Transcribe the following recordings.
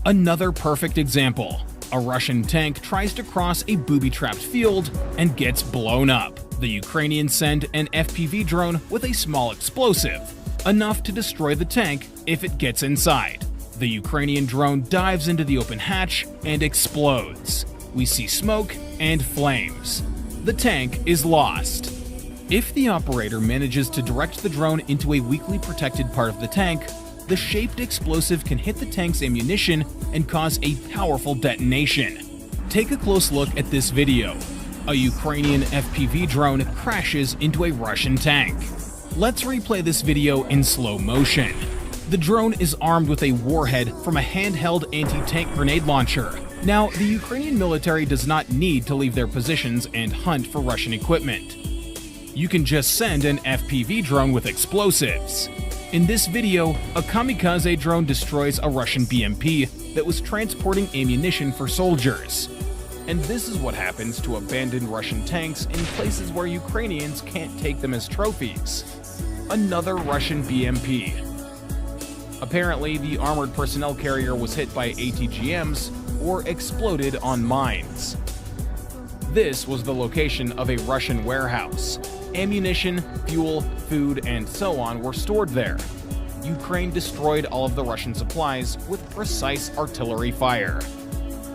Another perfect example. A Russian tank tries to cross a booby-trapped field and gets blown up. The Ukrainians send an FPV drone with a small explosive, enough to destroy the tank if it gets inside. The Ukrainian drone dives into the open hatch and explodes. We see smoke and flames. The tank is lost. If the operator manages to direct the drone into a weakly protected part of the tank, the shaped explosive can hit the tank's ammunition and cause a powerful detonation. Take a close look at this video. A Ukrainian FPV drone crashes into a Russian tank. Let's replay this video in slow motion. The drone is armed with a warhead from a handheld anti-tank grenade launcher. Now, the Ukrainian military does not need to leave their positions and hunt for Russian equipment. You can just send an FPV drone with explosives. In this video, a kamikaze drone destroys a Russian BMP that was transporting ammunition for soldiers. And this is what happens to abandoned Russian tanks in places where Ukrainians can't take them as trophies. Another Russian BMP. Apparently, the armored personnel carrier was hit by ATGMs or exploded on mines. This was the location of a Russian warehouse. Ammunition, fuel, food, and so on were stored there. Ukraine destroyed all of the Russian supplies with precise artillery fire.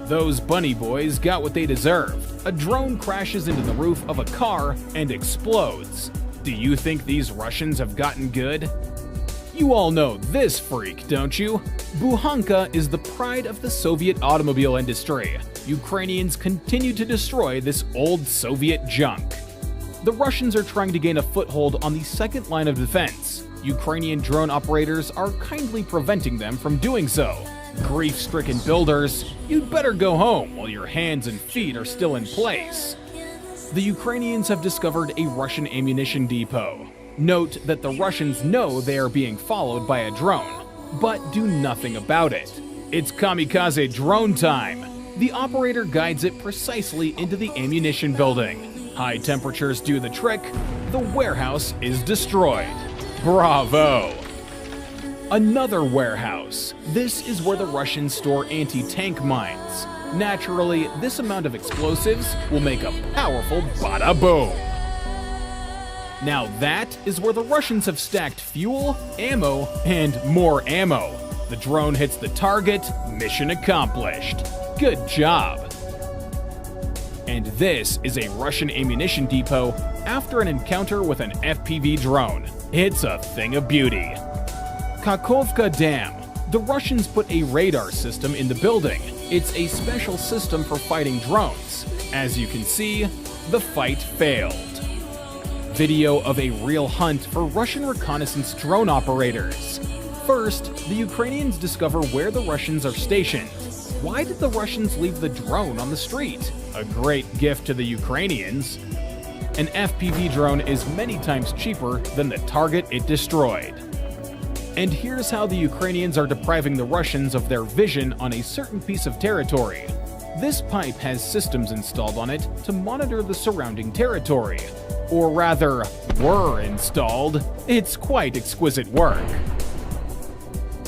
Those bunny boys got what they deserved. A drone crashes into the roof of a car and explodes. Do you think these Russians have gotten good? You all know this freak, don't you? Bukhanka is the pride of the Soviet automobile industry. Ukrainians continue to destroy this old Soviet junk. The Russians are trying to gain a foothold on the second line of defense. Ukrainian drone operators are kindly preventing them from doing so. Grief-stricken builders, you'd better go home while your hands and feet are still in place. The Ukrainians have discovered a Russian ammunition depot. Note that the Russians know they are being followed by a drone, but do nothing about it. It's kamikaze drone time. The operator guides it precisely into the ammunition building. High temperatures do the trick. The warehouse is destroyed. Bravo! Another warehouse. This is where the Russians store anti-tank mines. Naturally, this amount of explosives will make a powerful bada boom. Now that is where the Russians have stacked fuel, ammo, and more ammo. The drone hits the target, mission accomplished. Good job. And this is a Russian ammunition depot after an encounter with an FPV drone. It's a thing of beauty. Kakhovka Dam. The Russians put a radar system in the building. It's a special system for fighting drones. As you can see, the fight failed. Video of a real hunt for Russian reconnaissance drone operators. First, the Ukrainians discover where the Russians are stationed. Why did the Russians leave the drone on the street? A great gift to the Ukrainians. An FPV drone is many times cheaper than the target it destroyed. And here's how the Ukrainians are depriving the Russians of their vision on a certain piece of territory. This pipe has systems installed on it to monitor the surrounding territory. Or rather, were installed. It's quite exquisite work.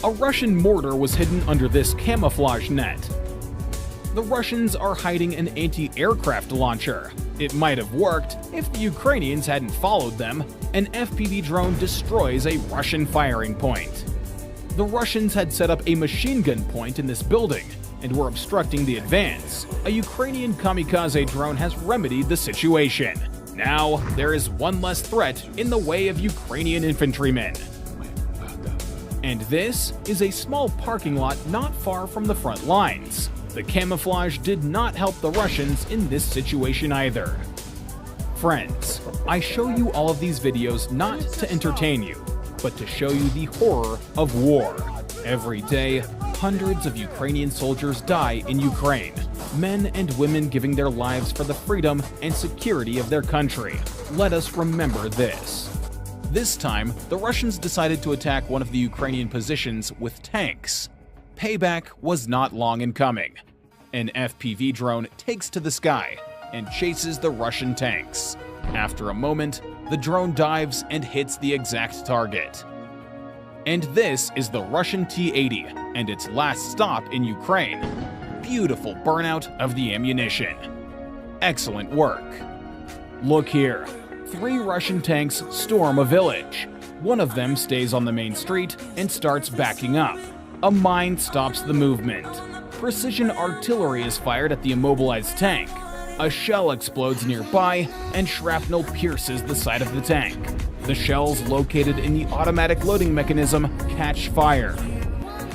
A Russian mortar was hidden under this camouflage net. The Russians are hiding an anti-aircraft launcher. It might have worked if the Ukrainians hadn't followed them. An FPV drone destroys a Russian firing point. The Russians had set up a machine gun point in this building and were obstructing the advance. A Ukrainian kamikaze drone has remedied the situation. Now, there is one less threat in the way of Ukrainian infantrymen. And this is a small parking lot not far from the front lines. The camouflage did not help the Russians in this situation either. Friends, I show you all of these videos not to entertain you, but to show you the horror of war. Every day, hundreds of Ukrainian soldiers die in Ukraine, men and women giving their lives for the freedom and security of their country. Let us remember this. This time, the Russians decided to attack one of the Ukrainian positions with tanks. Payback was not long in coming. An FPV drone takes to the sky and chases the Russian tanks. After a moment, the drone dives and hits the exact target. And this is the Russian T-80 and its last stop in Ukraine. Beautiful burnout of the ammunition. Excellent work. Look here. 3 Russian tanks storm a village. One of them stays on the main street and starts backing up. A mine stops the movement. Precision artillery is fired at the immobilized tank. A shell explodes nearby, and shrapnel pierces the side of the tank. The shells located in the automatic loading mechanism catch fire.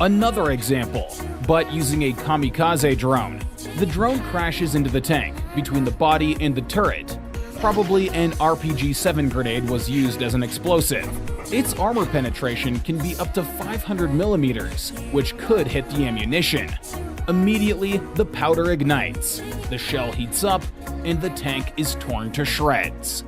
Another example, but using a kamikaze drone. The drone crashes into the tank, between the body and the turret. Probably an RPG-7 grenade was used as an explosive. Its armor penetration can be up to 500 millimeters, which could hit the ammunition. Immediately, the powder ignites, the shell heats up, and the tank is torn to shreds.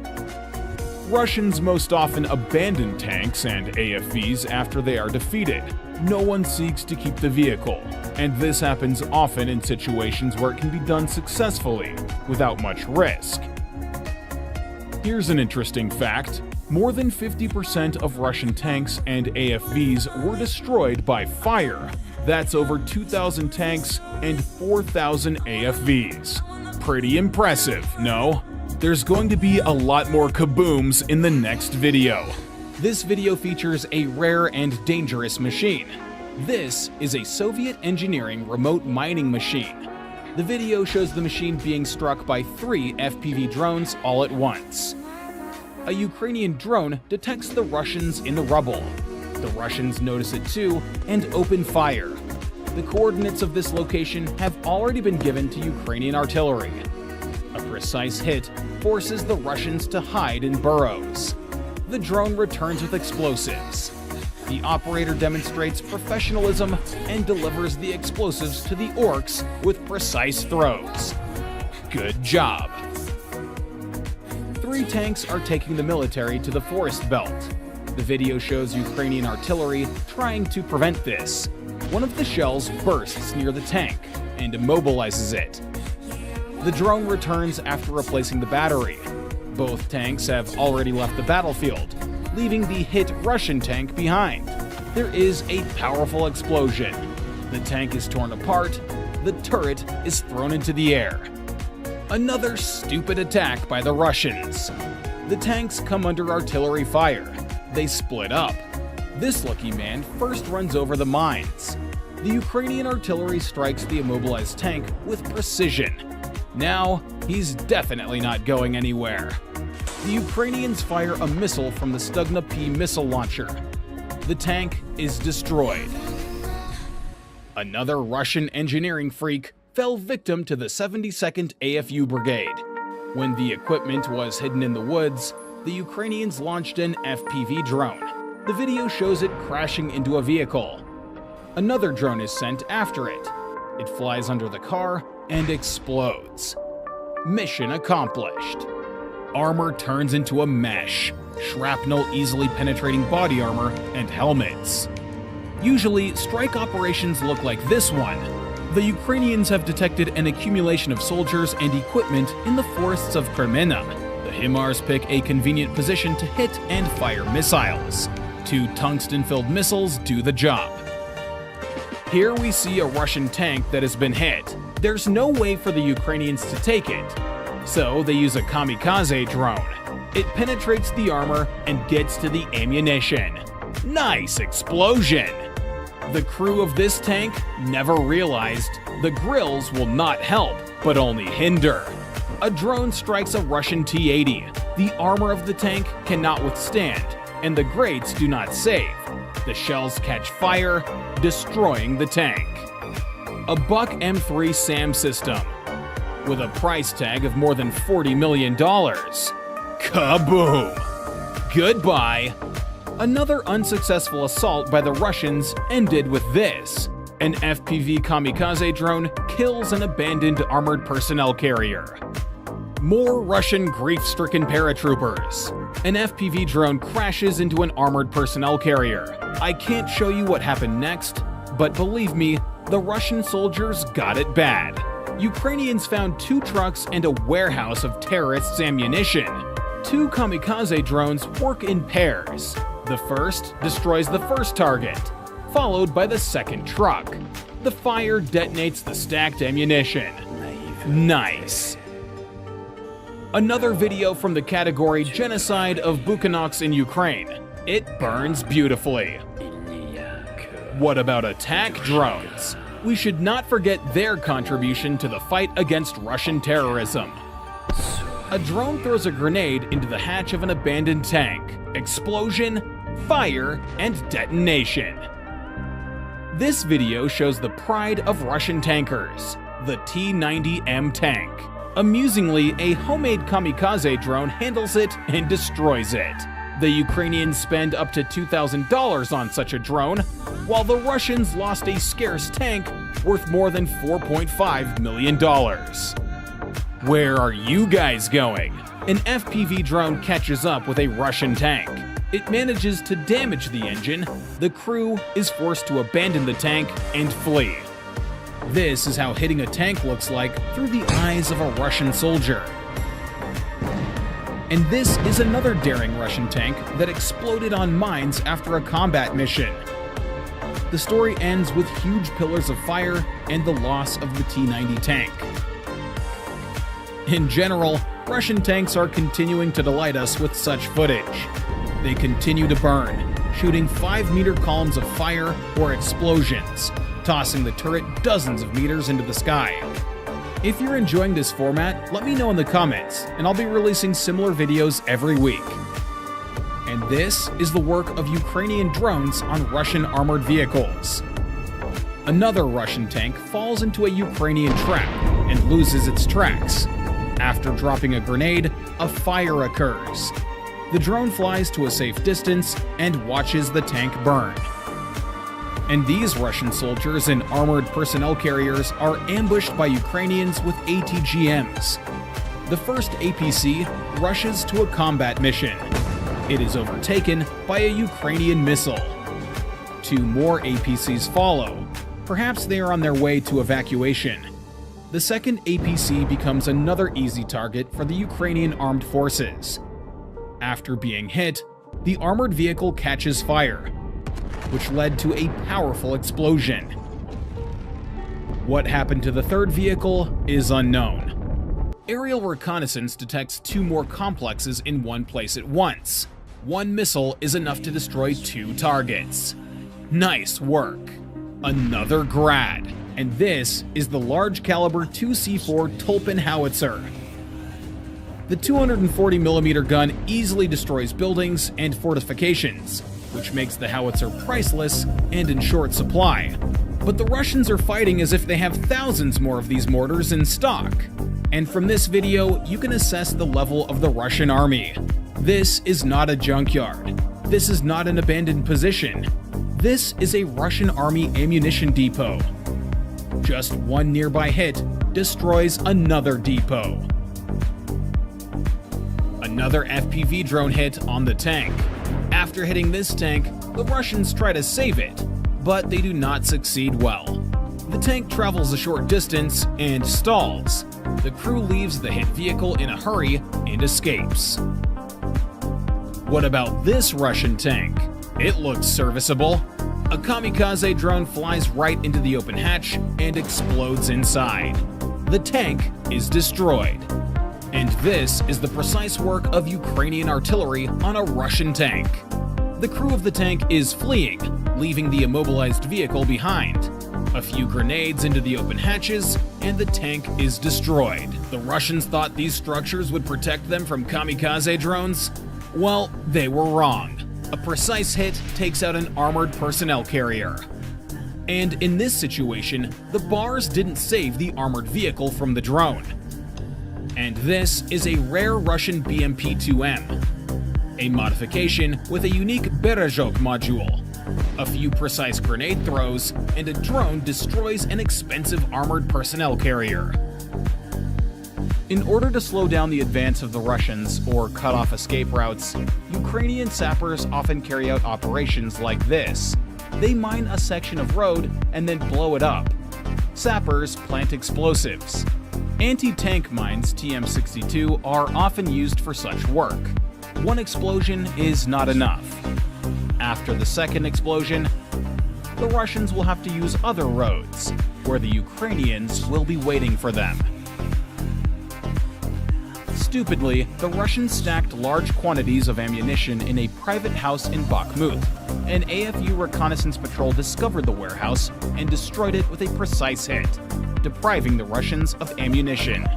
Russians most often abandon tanks and AFVs after they are defeated. No one seeks to keep the vehicle, and this happens often in situations where it can be done successfully, without much risk. Here's an interesting fact. More than 50% of Russian tanks and AFVs were destroyed by fire. That's over 2,000 tanks and 4,000 AFVs. Pretty impressive, no? There's going to be a lot more kabooms in the next video. This video features a rare and dangerous machine. This is a Soviet engineering remote mining machine. The video shows the machine being struck by 3 FPV drones all at once. A Ukrainian drone detects the Russians in the rubble. The Russians notice it too and open fire. The coordinates of this location have already been given to Ukrainian artillery. A precise hit forces the Russians to hide in burrows. The drone returns with explosives. The operator demonstrates professionalism and delivers the explosives to the orcs with precise throws. Good job. 3 tanks are taking the military to the forest belt. The video shows Ukrainian artillery trying to prevent this. One of the shells bursts near the tank and immobilizes it. The drone returns after replacing the battery. Both tanks have already left the battlefield, leaving the hit Russian tank behind. There is a powerful explosion. The tank is torn apart. The turret is thrown into the air. Another stupid attack by the Russians. The tanks come under artillery fire. They split up. This lucky man first runs over the mines. The Ukrainian artillery strikes the immobilized tank with precision. Now, he's definitely not going anywhere. The Ukrainians fire a missile from the Stugna P missile launcher. The tank is destroyed. Another Russian engineering freak fell victim to the 72nd AFU Brigade. When the equipment was hidden in the woods, the Ukrainians launched an FPV drone. The video shows it crashing into a vehicle. Another drone is sent after it. It flies under the car and explodes. Mission accomplished. Armor turns into a mesh, shrapnel easily penetrating body armor and helmets. Usually, strike operations look like this one. The Ukrainians have detected an accumulation of soldiers and equipment in the forests of Crimea. The HIMARS pick a convenient position to hit and fire missiles. 2 tungsten-filled missiles do the job. Here we see a Russian tank that has been hit. There's no way for the Ukrainians to take it, so they use a kamikaze drone. It penetrates the armor and gets to the ammunition. Nice explosion! The crew of this tank never realized the grills will not help, but only hinder. A drone strikes a Russian T-80. The armor of the tank cannot withstand, and the grates do not save. The shells catch fire, destroying the tank. A Buck M3 SAM system, with a price tag of more than $40 million. Kaboom! Goodbye! Another unsuccessful assault by the Russians ended with this. An FPV kamikaze drone kills an abandoned armored personnel carrier. More Russian grief-stricken paratroopers. An FPV drone crashes into an armored personnel carrier. I can't show you what happened next, but believe me, the Russian soldiers got it bad. Ukrainians found 2 trucks and a warehouse of terrorists' ammunition. 2 kamikaze drones work in pairs. The first destroys the first target, followed by the second truck. The fire detonates the stacked ammunition. Nice. Another video from the category Genocide of Buchananoks in Ukraine. It burns beautifully. What about attack drones? We should not forget their contribution to the fight against Russian terrorism. A drone throws a grenade into the hatch of an abandoned tank. Explosion, fire, and detonation. This video shows the pride of Russian tankers, the T-90M tank. Amusingly, a homemade kamikaze drone handles it and destroys it. The Ukrainians spend up to $2,000 on such a drone, while the Russians lost a scarce tank worth more than $4.5 million. Where are you guys going? An FPV drone catches up with a Russian tank. It manages to damage the engine. The crew is forced to abandon the tank and flee. This is how hitting a tank looks like through the eyes of a Russian soldier. And this is another daring Russian tank that exploded on mines after a combat mission. The story ends with huge pillars of fire and the loss of the T-90 tank. In general, Russian tanks are continuing to delight us with such footage. They continue to burn, shooting 5-meter columns of fire or explosions, tossing the turret dozens of meters into the sky. If you're enjoying this format, let me know in the comments, and I'll be releasing similar videos every week. And this is the work of Ukrainian drones on Russian armored vehicles. Another Russian tank falls into a Ukrainian trap and loses its tracks. After dropping a grenade, a fire occurs. The drone flies to a safe distance and watches the tank burn. And these Russian soldiers in armored personnel carriers are ambushed by Ukrainians with ATGMs. The first APC rushes to a combat mission. It is overtaken by a Ukrainian missile. 2 more APCs follow. Perhaps they are on their way to evacuation. The second APC becomes another easy target for the Ukrainian armed forces. After being hit, the armored vehicle catches fire, which led to a powerful explosion. What happened to the third vehicle is unknown. Aerial reconnaissance detects 2 more complexes in one place at once. 1 missile is enough to destroy 2 targets. Nice work. Another Grad. And this is the large caliber 2C4 Tulpin howitzer. The 240mm gun easily destroys buildings and fortifications, which makes the howitzer priceless and in short supply. But the Russians are fighting as if they have thousands more of these mortars in stock. And from this video, you can assess the level of the Russian army. This is not a junkyard. This is not an abandoned position. This is a Russian army ammunition depot. Just 1 nearby hit destroys another depot. Another FPV drone hit on the tank. After hitting this tank, the Russians try to save it, but they do not succeed well. The tank travels a short distance and stalls. The crew leaves the hit vehicle in a hurry and escapes. What about this Russian tank? It looks serviceable. A kamikaze drone flies right into the open hatch and explodes inside. The tank is destroyed. And this is the precise work of Ukrainian artillery on a Russian tank. The crew of the tank is fleeing, leaving the immobilized vehicle behind. A few grenades into the open hatches, and the tank is destroyed. The Russians thought these structures would protect them from kamikaze drones? Well, they were wrong. A precise hit takes out an armored personnel carrier. And in this situation, the bars didn't save the armored vehicle from the drone. And this is a rare Russian BMP-2M, a modification with a unique Berezhok module. A few precise grenade throws, and a drone destroys an expensive armored personnel carrier. In order to slow down the advance of the Russians or cut off escape routes, Ukrainian sappers often carry out operations like this. They mine a section of road and then blow it up. Sappers plant explosives. Anti-tank mines TM62 are often used for such work. One explosion is not enough. After the second explosion, the Russians will have to use other roads, where the Ukrainians will be waiting for them. Stupidly, the Russians stacked large quantities of ammunition in a private house in Bakhmut. An AFU reconnaissance patrol discovered the warehouse and destroyed it with a precise hit, depriving the Russians of ammunition.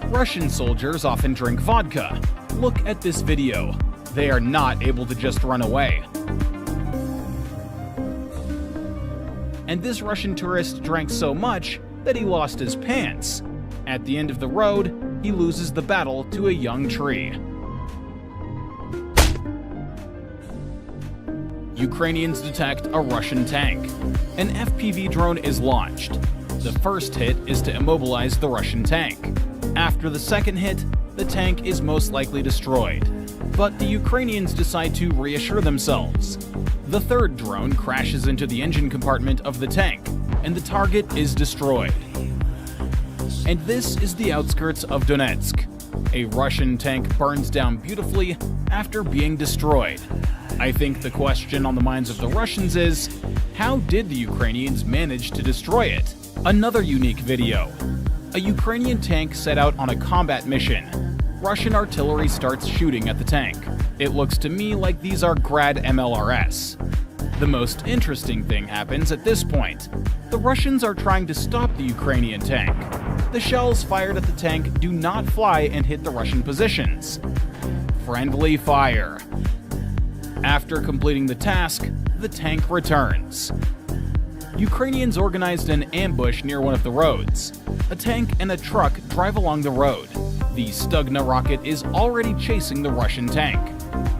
Russian soldiers often drink vodka. Look at this video. They are not able to just run away. And this Russian tourist drank so much that he lost his pants. At the end of the road, he loses the battle to a young tree. Ukrainians detect a Russian tank. An FPV drone is launched. The first hit is to immobilize the Russian tank. After the second hit, the tank is most likely destroyed. But the Ukrainians decide to reassure themselves. The third drone crashes into the engine compartment of the tank, and the target is destroyed. And this is the outskirts of Donetsk. A Russian tank burns down beautifully after being destroyed. I think the question on the minds of the Russians is, how did the Ukrainians manage to destroy it? Another unique video. A Ukrainian tank set out on a combat mission. Russian artillery starts shooting at the tank. It looks to me like these are Grad MLRS. The most interesting thing happens at this point. The Russians are trying to stop the Ukrainian tank. The shells fired at the tank do not fly and hit the Russian positions. Friendly fire. After completing the task, the tank returns. Ukrainians organized an ambush near one of the roads. A tank and a truck drive along the road. The Stugna rocket is already chasing the Russian tank.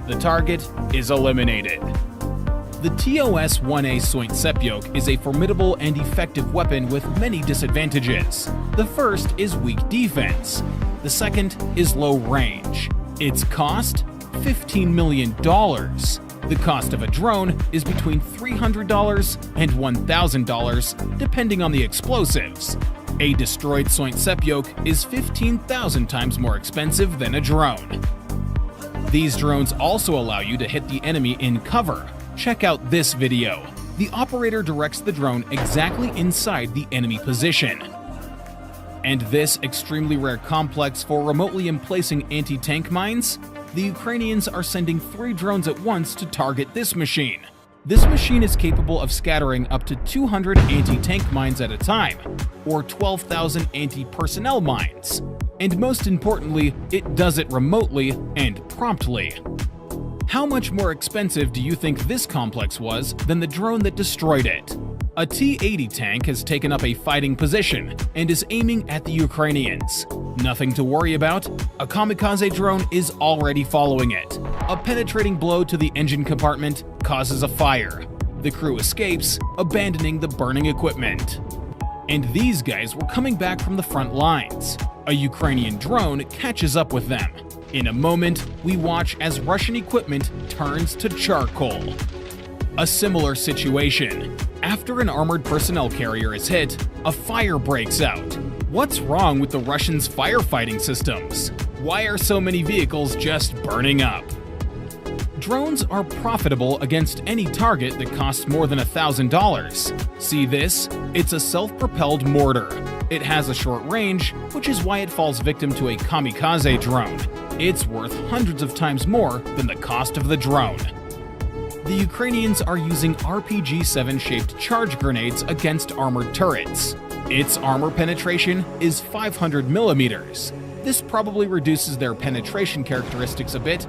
The target is eliminated. The TOS-1A zelenskyy is a formidable and effective weapon with many disadvantages. The first is weak defense. The second is low range. Its cost? $15 million. The cost of a drone is between $300 and $1,000, depending on the explosives. A destroyed zelenskyy is 15,000 times more expensive than a drone. These drones also allow you to hit the enemy in cover. Check out this video. The operator directs the drone exactly inside the enemy position. And this extremely rare complex for remotely emplacing anti-tank mines? The Ukrainians are sending 3 drones at once to target this machine. This machine is capable of scattering up to 200 anti-tank mines at a time, or 12,000 anti-personnel mines. And most importantly, it does it remotely and promptly. How much more expensive do you think this complex was than the drone that destroyed it? A T-80 tank has taken up a fighting position and is aiming at the Ukrainians. Nothing to worry about, a kamikaze drone is already following it. A penetrating blow to the engine compartment causes a fire. The crew escapes, abandoning the burning equipment. And these guys were coming back from the front lines. A Ukrainian drone catches up with them. In a moment, we watch as Russian equipment turns to charcoal. A similar situation. After an armored personnel carrier is hit, a fire breaks out. What's wrong with the Russians' firefighting systems? Why are so many vehicles just burning up? Drones are profitable against any target that costs more than $1,000. See this? It's a self-propelled mortar. It has a short range, which is why it falls victim to a kamikaze drone. It's worth hundreds of times more than the cost of the drone. The Ukrainians are using RPG-7-shaped charge grenades against armored turrets. Its armor penetration is 500 millimeters. This probably reduces their penetration characteristics a bit,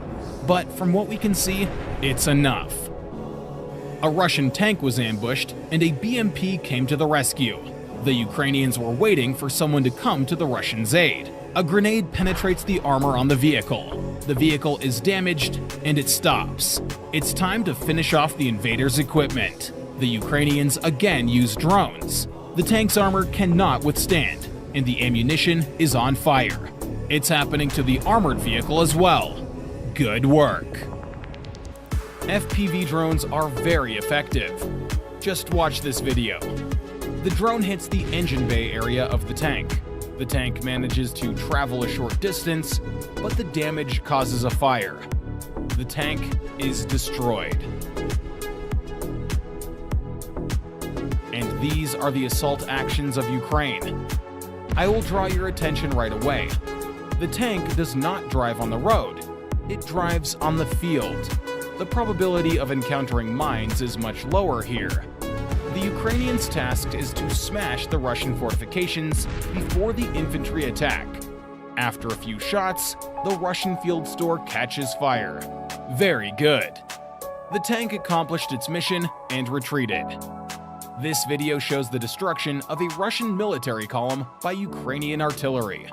but from what we can see, it's enough. A Russian tank was ambushed, and a BMP came to the rescue. The Ukrainians were waiting for someone to come to the Russians' aid. A grenade penetrates the armor on the vehicle. The vehicle is damaged, and it stops. It's time to finish off the invaders' equipment. The Ukrainians again use drones. The tank's armor cannot withstand, and the ammunition is on fire. It's happening to the armored vehicle as well. Good work. FPV drones are very effective. Just watch this video. The drone hits the engine bay area of the tank. The tank manages to travel a short distance, but the damage causes a fire. The tank is destroyed. And these are the assault actions of Ukraine. I will draw your attention right away. The tank does not drive on the road. It drives on the field. The probability of encountering mines is much lower here. The Ukrainians' task is to smash the Russian fortifications before the infantry attack. After a few shots, the Russian field store catches fire. Very good. The tank accomplished its mission and retreated. This video shows the destruction of a Russian military column by Ukrainian artillery.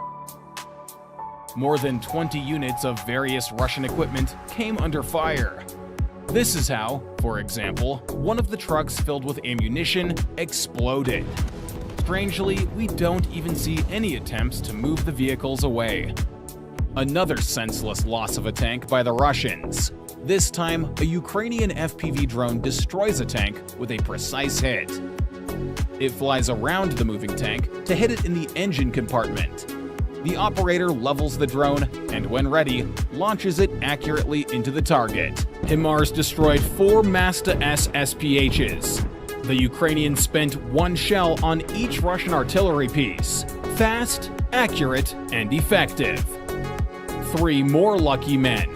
More than 20 units of various Russian equipment came under fire. This is how, for example, one of the trucks filled with ammunition exploded. Strangely, we don't even see any attempts to move the vehicles away. Another senseless loss of a tank by the Russians. This time, a Ukrainian FPV drone destroys a tank with a precise hit. It flies around the moving tank to hit it in the engine compartment. The operator levels the drone and, when ready, launches it accurately into the target. HIMARS destroyed 4 Mazda-S SPHs. The Ukrainians spent 1 shell on each Russian artillery piece. Fast, accurate, and effective. 3 more lucky men.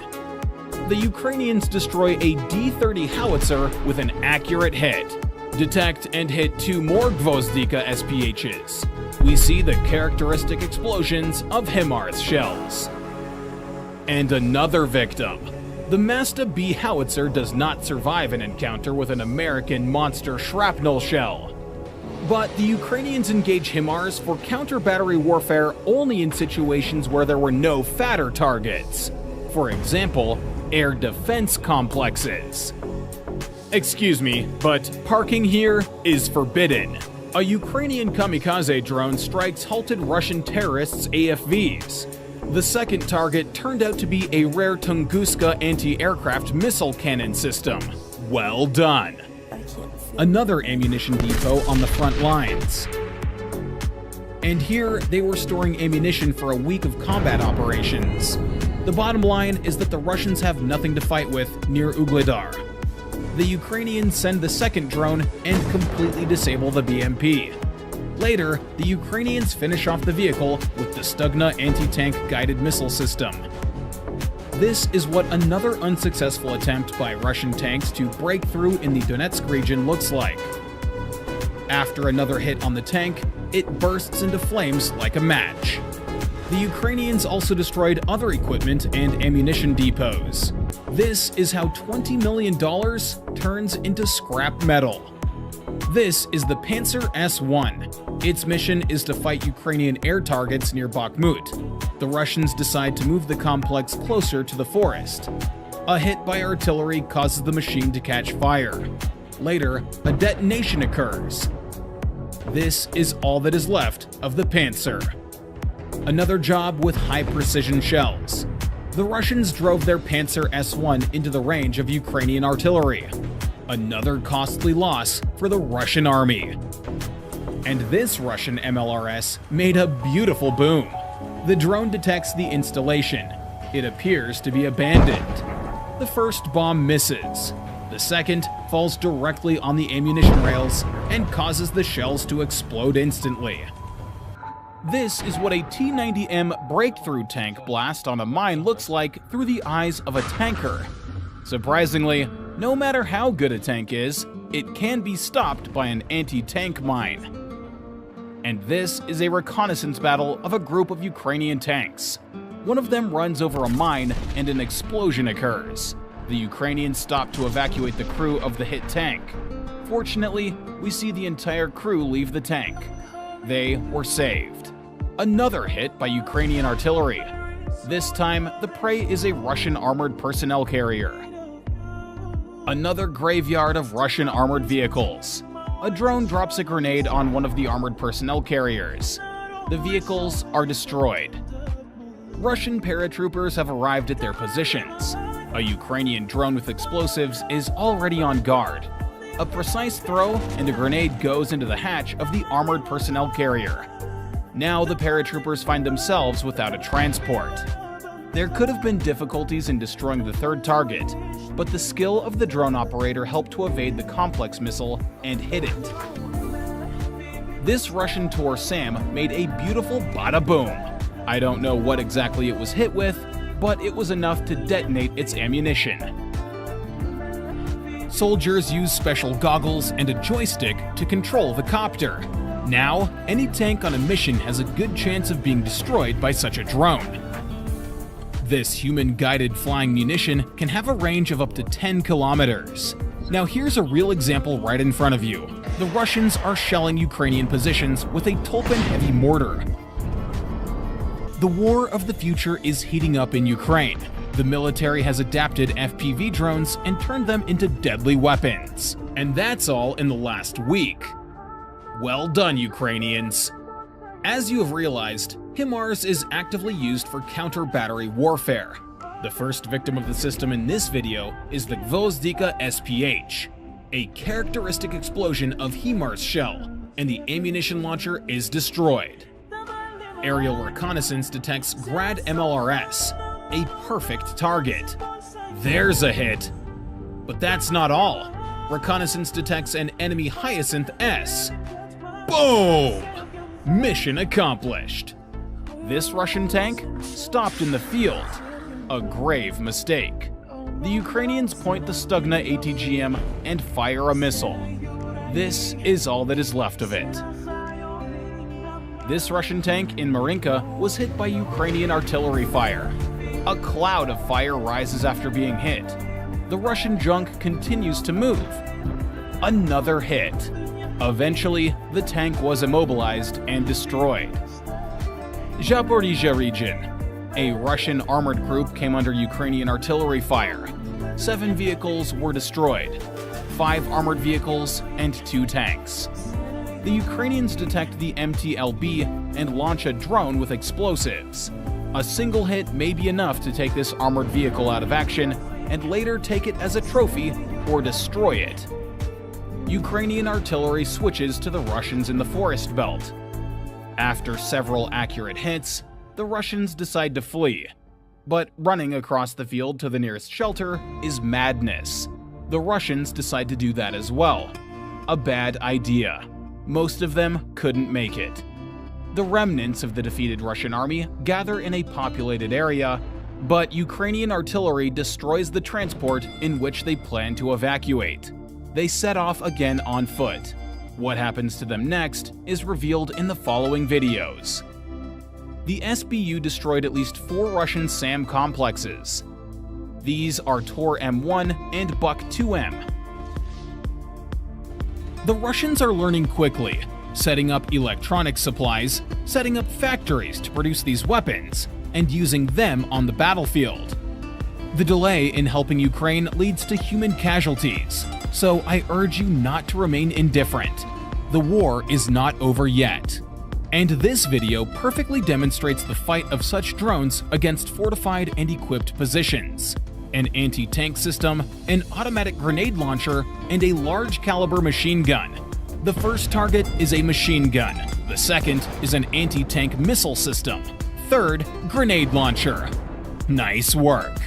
The Ukrainians destroy a D-30 howitzer with an accurate hit. Detect and hit 2 more Gvozdika SPHs. We see the characteristic explosions of HIMARS shells. And another victim. The Mazda B howitzer does not survive an encounter with an American monster shrapnel shell. But the Ukrainians engage HIMARS for counter-battery warfare only in situations where there were no fatter targets. For example, air defense complexes. Excuse me, but parking here is forbidden. A Ukrainian kamikaze drone strikes halted Russian terrorists' AFVs. The second target turned out to be a rare Tunguska anti-aircraft missile cannon system. Well done. Another ammunition depot on the front lines. And here, they were storing ammunition for a week of combat operations. The bottom line is that the Russians have nothing to fight with near Ugledar. The Ukrainians send the second drone and completely disable the BMP. Later, the Ukrainians finish off the vehicle with the Stugna anti-tank guided missile system. This is what another unsuccessful attempt by Russian tanks to break through in the Donetsk region looks like. After another hit on the tank, it bursts into flames like a match. The Ukrainians also destroyed other equipment and ammunition depots. This is how $20 million turns into scrap metal. This is the Panzer S-1. Its mission is to fight Ukrainian air targets near Bakhmut. The Russians decide to move the complex closer to the forest. A hit by artillery causes the machine to catch fire. Later, a detonation occurs. This is all that is left of the Panzer. Another job with high-precision shells. The Russians drove their Panzer S-1 into the range of Ukrainian artillery. Another costly loss for the Russian army. And this Russian MLRS made a beautiful boom. The drone detects the installation. It appears to be abandoned. The first bomb misses. The second falls directly on the ammunition rails and causes the shells to explode instantly. This is what a T-90M breakthrough tank blast on a mine looks like through the eyes of a tanker. Surprisingly, no matter how good a tank is, it can be stopped by an anti-tank mine. And this is a reconnaissance battle of a group of Ukrainian tanks. One of them runs over a mine and an explosion occurs. The Ukrainians stop to evacuate the crew of the hit tank. Fortunately, we see the entire crew leave the tank. They were saved. Another hit by Ukrainian artillery. This time, the prey is a Russian armored personnel carrier. Another graveyard of Russian armored vehicles. A drone drops a grenade on one of the armored personnel carriers. The vehicles are destroyed. Russian paratroopers have arrived at their positions. A Ukrainian drone with explosives is already on guard. A precise throw and a grenade goes into the hatch of the armored personnel carrier. Now the paratroopers find themselves without a transport. There could have been difficulties in destroying the third target, but the skill of the drone operator helped to evade the complex missile and hit it. This Russian Tor Sam made a beautiful bada boom. I don't know what exactly it was hit with, but it was enough to detonate its ammunition. Soldiers use special goggles and a joystick to control the copter. Now, any tank on a mission has a good chance of being destroyed by such a drone. This human-guided flying munition can have a range of up to 10 kilometers. Now here's a real example right in front of you. The Russians are shelling Ukrainian positions with a Tulpin heavy mortar. The war of the future is heating up in Ukraine. The military has adapted FPV drones and turned them into deadly weapons. And that's all in the last week. Well done, Ukrainians. As you have realized, HIMARS is actively used for counter-battery warfare. The first victim of the system in this video is the Gvozdika SPH, a characteristic explosion of HIMARS shell, and the ammunition launcher is destroyed. Aerial reconnaissance detects Grad MLRS, a perfect target. There's a hit. But that's not all. Reconnaissance detects an enemy Hyacinth S. Boom! Mission accomplished. This Russian tank stopped in the field. A grave mistake. The Ukrainians point the Stugna ATGM and fire a missile. This is all that is left of it. This Russian tank in Marinka was hit by Ukrainian artillery fire. A cloud of fire rises after being hit. The Russian junk continues to move. Another hit. Eventually, the tank was immobilized and destroyed. Zaporizhzhia region. A Russian armored group came under Ukrainian artillery fire. 7 vehicles were destroyed, 5 armored vehicles, and 2 tanks. The Ukrainians detect the MTLB and launch a drone with explosives. A single hit may be enough to take this armored vehicle out of action and later take it as a trophy or destroy it. Ukrainian artillery switches to the Russians in the forest belt. After several accurate hits, the Russians decide to flee. But running across the field to the nearest shelter is madness. The Russians decide to do that as well. A bad idea. Most of them couldn't make it. The remnants of the defeated Russian army gather in a populated area, but Ukrainian artillery destroys the transport in which they plan to evacuate. They set off again on foot. What happens to them next is revealed in the following videos. The SBU destroyed at least 4 Russian SAM complexes. These are Tor M1 and Buck 2M. The Russians are learning quickly, setting up electronic supplies, setting up factories to produce these weapons, and using them on the battlefield. The delay in helping Ukraine leads to human casualties, so I urge you not to remain indifferent. The war is not over yet. And this video perfectly demonstrates the fight of such drones against fortified and equipped positions. An anti-tank system, an automatic grenade launcher, and a large caliber machine gun. The first target is a machine gun. The second is an anti-tank missile system. Third, grenade launcher. Nice work.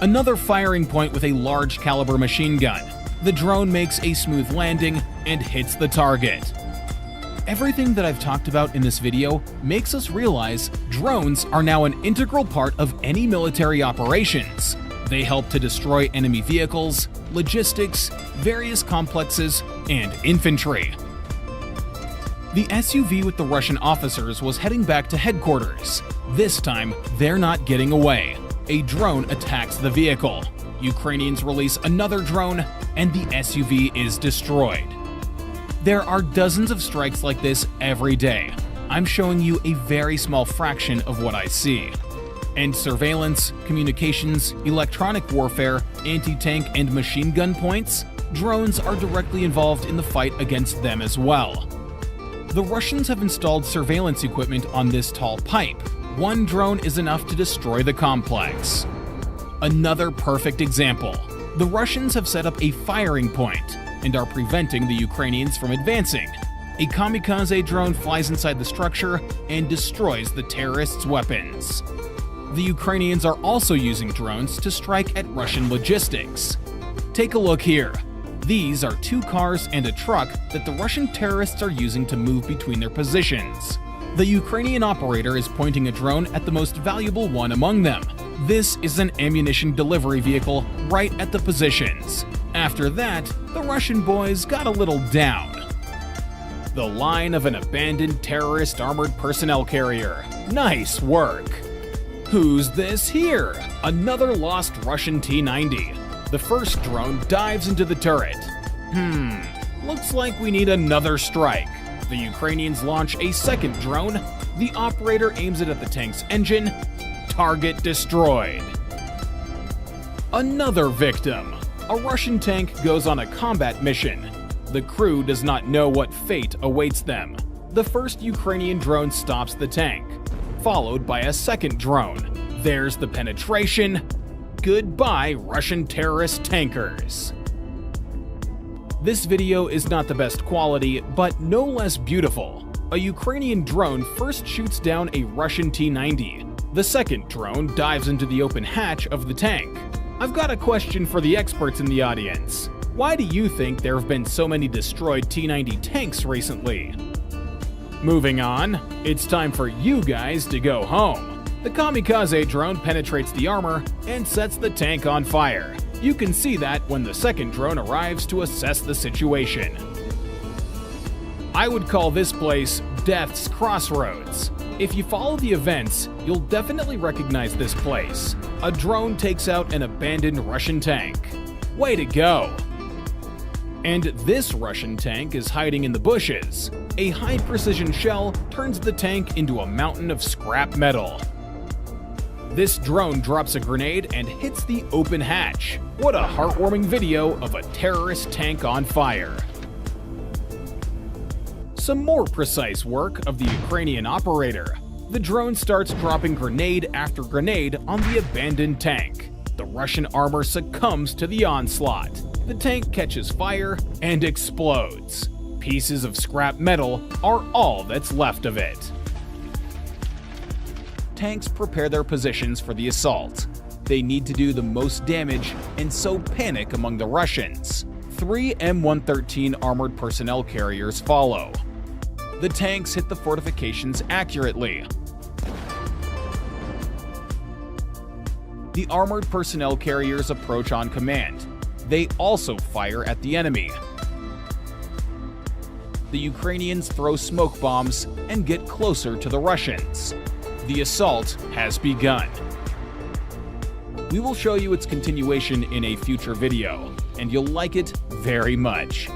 Another firing point with a large caliber machine gun. The drone makes a smooth landing and hits the target. Everything that I've talked about in this video makes us realize drones are now an integral part of any military operations. They help to destroy enemy vehicles, logistics, various complexes, and infantry. The SUV with the Russian officers was heading back to headquarters. This time, they're not getting away. A drone attacks the vehicle. Ukrainians release another drone, and the SUV is destroyed. There are dozens of strikes like this every day. I'm showing you a very small fraction of what I see. And surveillance, communications, electronic warfare, anti-tank and machine gun points, drones are directly involved in the fight against them as well. The Russians have installed surveillance equipment on this tall pipe. One drone is enough to destroy the complex. Another perfect example. The Russians have set up a firing point and are preventing the Ukrainians from advancing. A kamikaze drone flies inside the structure and destroys the terrorists' weapons. The Ukrainians are also using drones to strike at Russian logistics. Take a look here. These are 2 cars and a truck that the Russian terrorists are using to move between their positions. The Ukrainian operator is pointing a drone at the most valuable one among them. This is an ammunition delivery vehicle right at the positions. After that, the Russian boys got a little down. The line of an abandoned terrorist armored personnel carrier. Nice work! Who's this here? Another lost Russian T-90. The first drone dives into the turret. Looks like we need another strike. The Ukrainians launch a second drone. The operator aims it at the tank's engine. Target destroyed. Another victim. A Russian tank goes on a combat mission. The crew does not know what fate awaits them. The first Ukrainian drone stops the tank, followed by a second drone. There's the penetration. Goodbye, Russian terrorist tankers. This video is not the best quality, but no less beautiful. A Ukrainian drone first shoots down a Russian T-90. The second drone dives into the open hatch of the tank. I've got a question for the experts in the audience. Why do you think there have been so many destroyed T-90 tanks recently? Moving on, it's time for you guys to go home. The kamikaze drone penetrates the armor and sets the tank on fire. You can see that when the second drone arrives to assess the situation. I would call this place Death's Crossroads. If you follow the events, you'll definitely recognize this place. A drone takes out an abandoned Russian tank. Way to go! And this Russian tank is hiding in the bushes. A high-precision shell turns the tank into a mountain of scrap metal. This drone drops a grenade and hits the open hatch. What a heartwarming video of a terrorist tank on fire. Some more precise work of the Ukrainian operator. The drone starts dropping grenade after grenade on the abandoned tank. The Russian armor succumbs to the onslaught. The tank catches fire and explodes. Pieces of scrap metal are all that's left of it. Tanks prepare their positions for the assault. They need to do the most damage and sow panic among the Russians. 3 M113 armored personnel carriers follow. The tanks hit the fortifications accurately. The armored personnel carriers approach on command. They also fire at the enemy. The Ukrainians throw smoke bombs and get closer to the Russians. The assault has begun. We will show you its continuation in a future video, and you'll like it very much.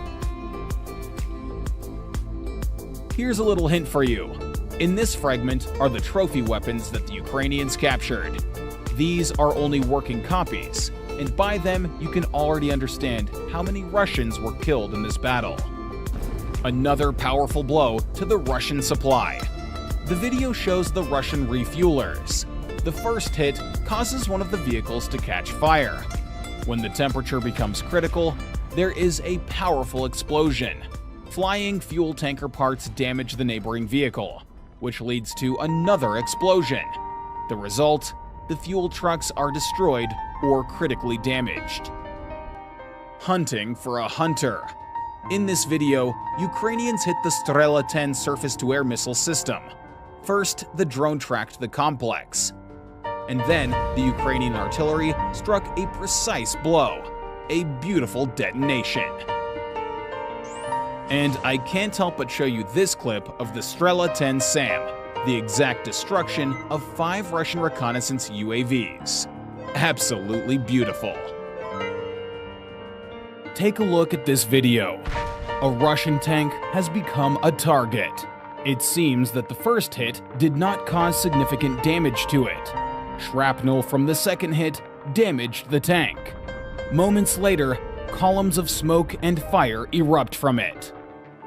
Here's a little hint for you. In this fragment are the trophy weapons that the Ukrainians captured. These are only working copies, and by them you can already understand how many Russians were killed in this battle. Another powerful blow to the Russian supply. The video shows the Russian refuelers. The first hit causes one of the vehicles to catch fire. When the temperature becomes critical, there is a powerful explosion. Flying fuel tanker parts damage the neighboring vehicle, which leads to another explosion. The result? The fuel trucks are destroyed or critically damaged. Hunting for a hunter. In this video, Ukrainians hit the Strela 10 surface-to-air missile system. First, the drone tracked the complex. And then, the Ukrainian artillery struck a precise blow. A beautiful detonation. And I can't help but show you this clip of the Strela 10 SAM, the exact destruction of 5 Russian reconnaissance UAVs. Absolutely beautiful. Take a look at this video. A Russian tank has become a target. It seems that the first hit did not cause significant damage to it. Shrapnel from the second hit damaged the tank. Moments later, columns of smoke and fire erupt from it.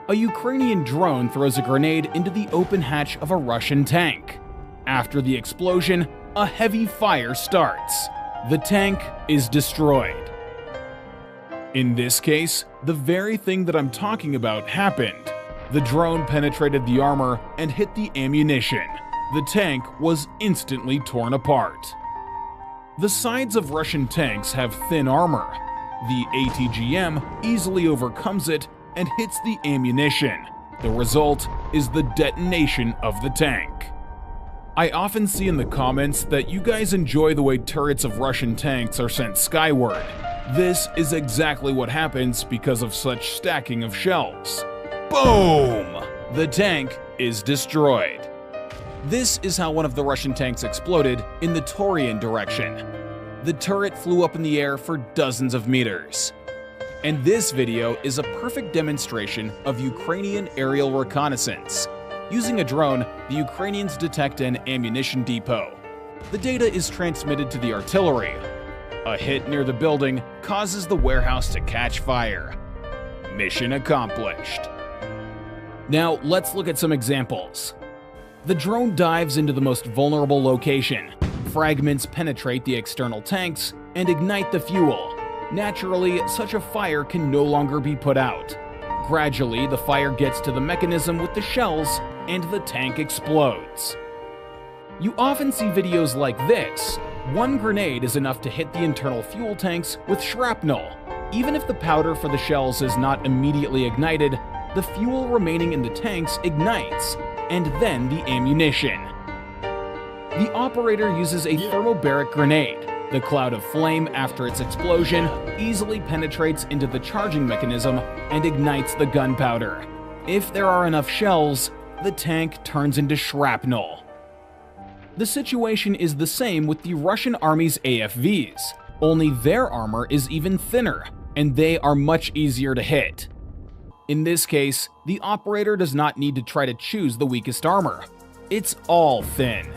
A Ukrainian drone throws a grenade into the open hatch of a Russian tank. After the explosion, a heavy fire starts. The tank is destroyed. In this case, the very thing that I'm talking about happened. The drone penetrated the armor and hit the ammunition. the tank was instantly torn apart. The sides of Russian tanks have thin armor. The ATGM easily overcomes it and hits the ammunition. The result is the detonation of the tank. I often see in the comments that you guys enjoy the way turrets of Russian tanks are sent skyward. This is exactly what happens because of such stacking of shells. Boom! The tank is destroyed. This is how one of the Russian tanks exploded in the Taurian direction. The turret flew up in the air for dozens of meters. And this video is a perfect demonstration of Ukrainian aerial reconnaissance. Using a drone, the Ukrainians detect an ammunition depot. The data is transmitted to the artillery. A hit near the building causes the warehouse to catch fire. Mission accomplished. Now let's look at some examples. The drone dives into the most vulnerable location. Fragments penetrate the external tanks and ignite the fuel. Naturally, such a fire can no longer be put out. Gradually, the fire gets to the mechanism with the shells and the tank explodes. You often see videos like this. One grenade is enough to hit the internal fuel tanks with shrapnel. Even if the powder for the shells is not immediately ignited, the fuel remaining in the tanks ignites, and then the ammunition. The operator uses a thermobaric grenade. The cloud of flame after its explosion easily penetrates into the charging mechanism and ignites the gunpowder. If there are enough shells, the tank turns into shrapnel. The situation is the same with the Russian army's AFVs, only their armor is even thinner, and they are much easier to hit. In this case, the operator does not need to try to choose the weakest armor. It's all thin.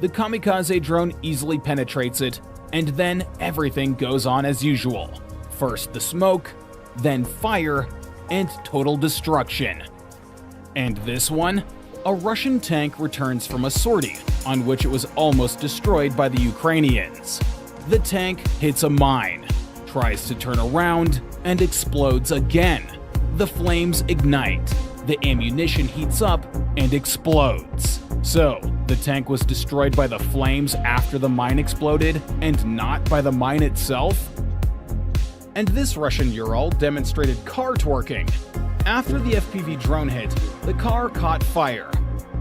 The kamikaze drone easily penetrates it, and then everything goes on as usual. First the smoke, then fire, and total destruction. And this one? A Russian tank returns from a sortie, on which it was almost destroyed by the Ukrainians. The tank hits a mine, tries to turn around, and explodes again. The flames ignite, the ammunition heats up, and explodes. So, the tank was destroyed by the flames after the mine exploded, and not by the mine itself? And this Russian Ural demonstrated car twerking. After the FPV drone hit, the car caught fire.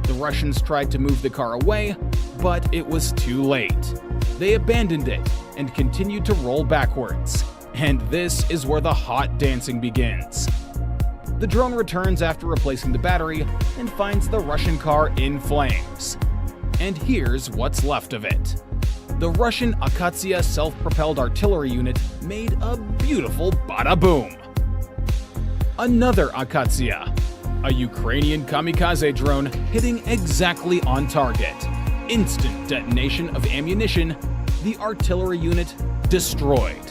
The Russians tried to move the car away, but it was too late. They abandoned it and continued to roll backwards. And this is where the hot dancing begins. The drone returns after replacing the battery and finds the Russian car in flames. And here's what's left of it. The Russian Akatsiya self-propelled artillery unit made a beautiful bada-boom. Another Akatsiya, a Ukrainian kamikaze drone hitting exactly on target. Instant detonation of ammunition, the artillery unit destroyed.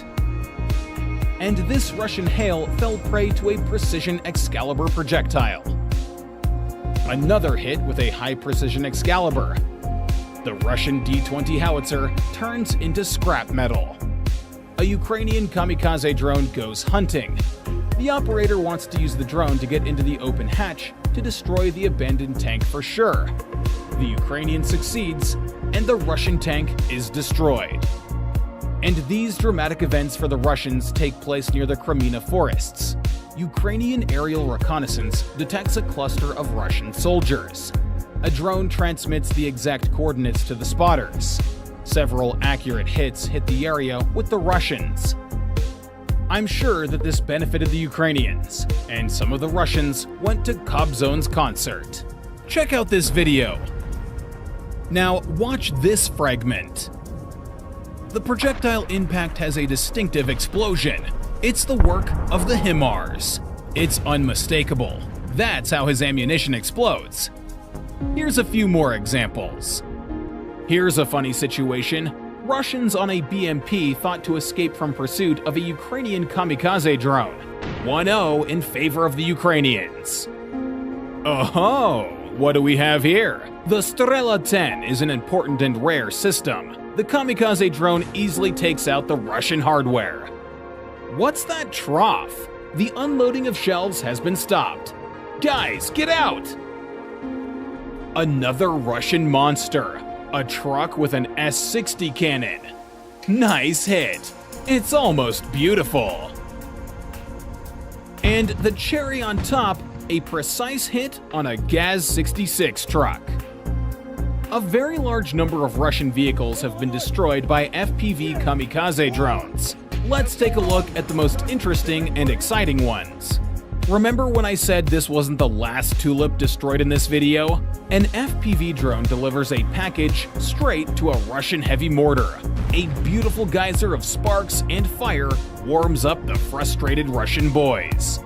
And this Russian hail fell prey to a precision Excalibur projectile. Another hit with a high-precision Excalibur. The Russian D-20 howitzer turns into scrap metal. A Ukrainian kamikaze drone goes hunting. The operator wants to use the drone to get into the open hatch to destroy the abandoned tank for sure. The Ukrainian succeeds, and the Russian tank is destroyed. And these dramatic events for the Russians take place near the Kremina forests. Ukrainian aerial reconnaissance detects a cluster of Russian soldiers. A drone transmits the exact coordinates to the spotters. Several accurate hits hit the area with the Russians. I'm sure that this benefited the Ukrainians, and some of the Russians went to Kobzone's concert. Check out this video. Now watch this fragment. The projectile impact has a distinctive explosion. It's the work of the HIMARS. It's unmistakable. That's how his ammunition explodes. Here's a few more examples. Here's a funny situation. Russians on a BMP thought to escape from pursuit of a Ukrainian kamikaze drone. 1-0 in favor of the Ukrainians. Oh, what do we have here? The Strela 10 is an important and rare system. The kamikaze drone easily takes out the Russian hardware. What's that trough? The unloading of shells has been stopped. Guys, get out! Another Russian monster, a truck with an S-60 cannon. Nice hit. It's almost beautiful. And the cherry on top, a precise hit on a Gaz-66 truck. A very large number of Russian vehicles have been destroyed by FPV kamikaze drones. Let's take a look at the most interesting and exciting ones. Remember when I said this wasn't the last tulip destroyed in this video? An FPV drone delivers a package straight to a Russian heavy mortar. A beautiful geyser of sparks and fire warms up the frustrated Russian boys.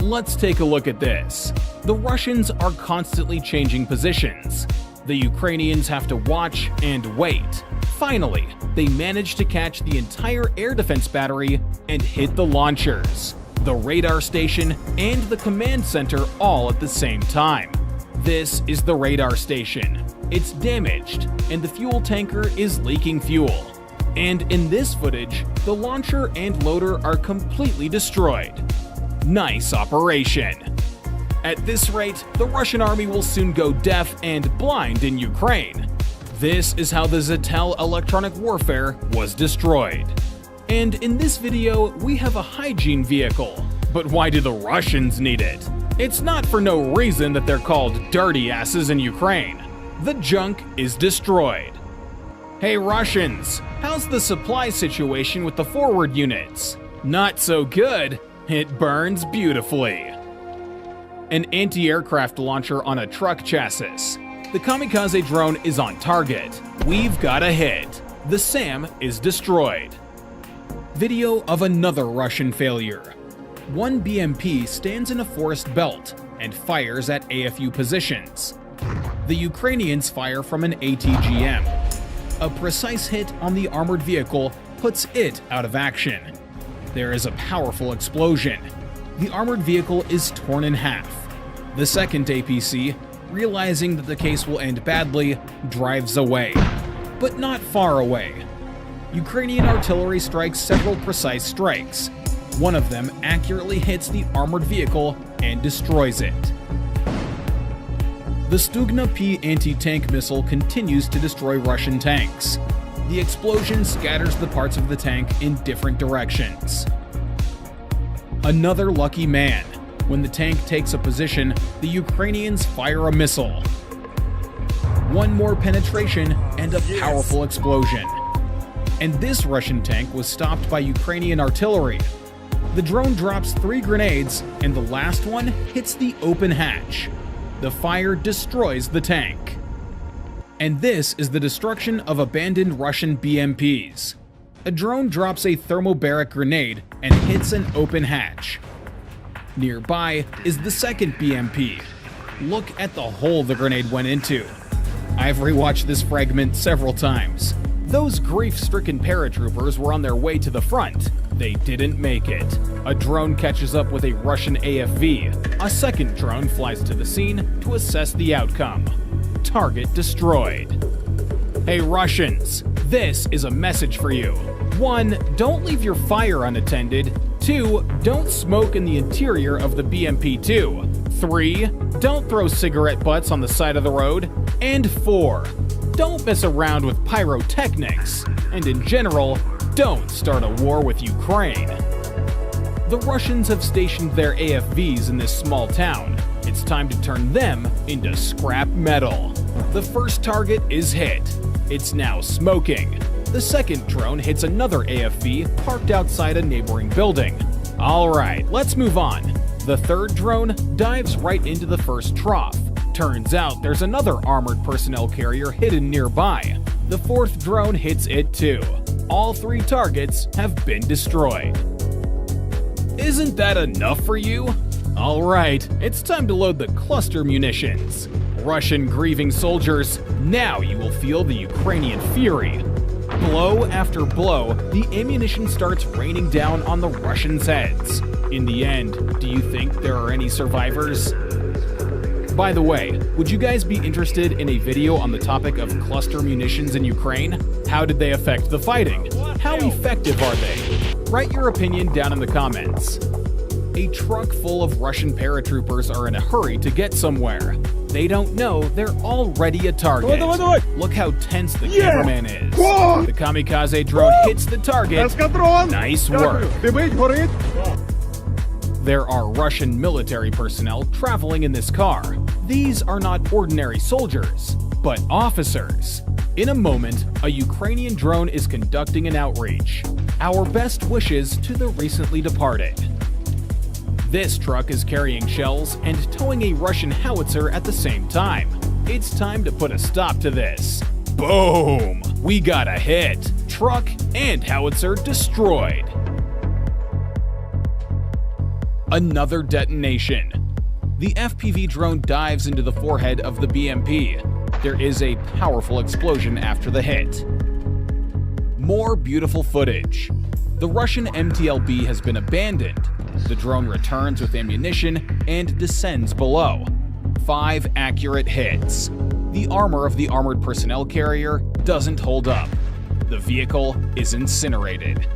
Let's take a look at this. The Russians are constantly changing positions. The Ukrainians have to watch and wait. Finally, they manage to catch the entire air defense battery and hit the launchers, the radar station, and the command center all at the same time. This is the radar station. It's damaged, and the fuel tanker is leaking fuel. And in this footage, the launcher and loader are completely destroyed. Nice operation. At this rate, the Russian army will soon go deaf and blind in Ukraine. This is how the Zetel electronic warfare was destroyed. And in this video, we have a hygiene vehicle. But why do the Russians need it? It's not for no reason that they're called dirty asses in Ukraine. The junk is destroyed. Hey Russians, how's the supply situation with the forward units? Not so good. It burns beautifully. An anti-aircraft launcher on a truck chassis. The kamikaze drone is on target. We've got a hit. The SAM is destroyed. Video of another Russian failure. One BMP stands in a forest belt and fires at AFU positions. The Ukrainians fire from an ATGM. A precise hit on the armored vehicle puts it out of action. There is a powerful explosion. The armored vehicle is torn in half. The second APC, realizing that the case will end badly, drives away. But not far away. Ukrainian artillery strikes several precise strikes. One of them accurately hits the armored vehicle and destroys it. The Stugna P anti-tank missile continues to destroy Russian tanks. The explosion scatters the parts of the tank in different directions. Another lucky man. When the tank takes a position, the Ukrainians fire a missile. One more penetration and a powerful explosion. And this Russian tank was stopped by Ukrainian artillery. The drone drops 3 grenades, and the last one hits the open hatch. The fire destroys the tank. And this is the destruction of abandoned Russian BMPs. A drone drops a thermobaric grenade and hits an open hatch. Nearby is the second BMP. Look at the hole the grenade went into. I've rewatched this fragment several times. Those grief-stricken paratroopers were on their way to the front. They didn't make it. A drone catches up with a Russian AFV. A second drone flies to the scene to assess the outcome. Target destroyed. Hey Russians, this is a message for you. 1. Don't leave your fire unattended. 2. Don't smoke in the interior of the BMP-2. 3. Don't throw cigarette butts on the side of the road. And 4. Don't mess around with pyrotechnics. And in general, don't start a war with Ukraine. The Russians have stationed their AFVs in this small town. It's time to turn them into scrap metal. The first target is hit. It's now smoking. The second drone hits another AFV parked outside a neighboring building. Alright, let's move on. The third drone dives right into the first trough. Turns out there's another armored personnel carrier hidden nearby. The fourth drone hits it too. All 3 targets have been destroyed. Isn't that enough for you? Alright, it's time to load the cluster munitions. Russian grieving soldiers, now you will feel the Ukrainian fury. Blow after blow, the ammunition starts raining down on the Russians' heads. In the end, do you think there are any survivors? By the way, would you guys be interested in a video on the topic of cluster munitions in Ukraine? How did they affect the fighting? How effective are they? Write your opinion down in the comments. A truck full of Russian paratroopers are in a hurry to get somewhere. They don't know they're already a target. Look how tense the cameraman is. The kamikaze drone hits the target. Nice work. There are Russian military personnel traveling in this car. These are not ordinary soldiers, but officers. In a moment, a Ukrainian drone is conducting an outreach. Our best wishes to the recently departed. This truck is carrying shells and towing a Russian howitzer at the same time. It's time to put a stop to this. Boom! We got a hit. Truck and howitzer destroyed. Another detonation. The FPV drone dives into the forehead of the BMP. There is a powerful explosion after the hit. More beautiful footage. The Russian MTLB has been abandoned. The drone returns with ammunition and descends below. 5 accurate hits. The armor of the armored personnel carrier doesn't hold up. The vehicle is incinerated.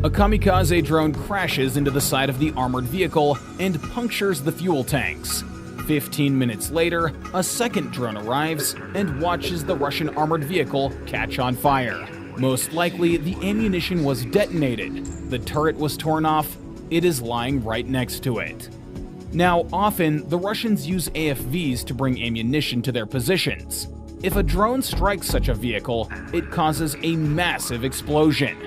A kamikaze drone crashes into the side of the armored vehicle and punctures the fuel tanks. 15 minutes later, a second drone arrives and watches the Russian armored vehicle catch on fire. Most likely, the ammunition was detonated. The turret was torn off. It is lying right next to it. Now, often, the Russians use AFVs to bring ammunition to their positions. If a drone strikes such a vehicle, it causes a massive explosion.